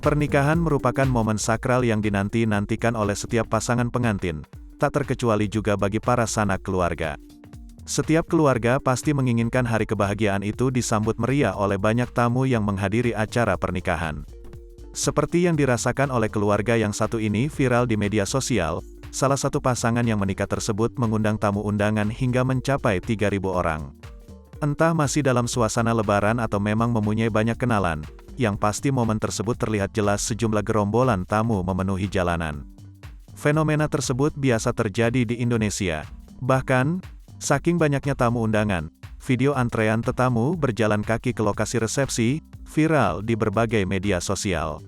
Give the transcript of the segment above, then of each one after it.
Pernikahan merupakan momen sakral yang dinanti-nantikan oleh setiap pasangan pengantin, tak terkecuali juga bagi para sanak keluarga. Setiap keluarga pasti menginginkan hari kebahagiaan itu disambut meriah oleh banyak tamu yang menghadiri acara pernikahan. Seperti yang dirasakan oleh keluarga yang satu ini viral di media sosial, salah satu pasangan yang menikah tersebut mengundang tamu undangan hingga mencapai 3.000 orang. Entah masih dalam suasana lebaran atau memang mempunyai banyak kenalan, yang pasti momen tersebut terlihat jelas sejumlah gerombolan tamu memenuhi jalanan. Fenomena tersebut biasa terjadi di Indonesia. Bahkan, saking banyaknya tamu undangan, video antrean tetamu berjalan kaki ke lokasi resepsi, viral di berbagai media sosial.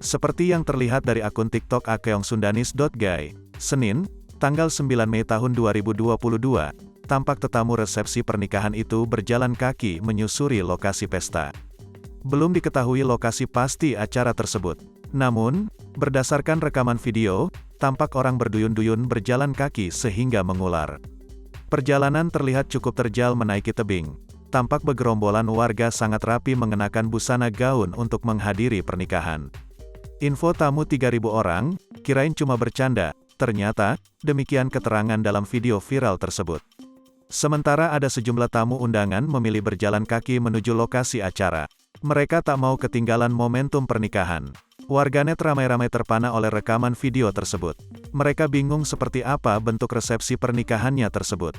Seperti yang terlihat dari akun TikTok @keongsundanis.guy, Senin, tanggal 9 Mei tahun 2022, tampak tetamu resepsi pernikahan itu berjalan kaki menyusuri lokasi pesta. Belum diketahui lokasi pasti acara tersebut. Namun, berdasarkan rekaman video, tampak orang berduyun-duyun berjalan kaki sehingga mengular. Perjalanan terlihat cukup terjal menaiki tebing. Tampak begerombolan warga sangat rapi mengenakan busana gaun untuk menghadiri pernikahan. Info tamu 3.000 orang, kirain cuma bercanda, ternyata, demikian keterangan dalam video viral tersebut. Sementara ada sejumlah tamu undangan memilih berjalan kaki menuju lokasi acara. Mereka tak mau ketinggalan momentum pernikahan. Warganet ramai-ramai terpana oleh rekaman video tersebut. Mereka bingung seperti apa bentuk resepsi pernikahannya tersebut.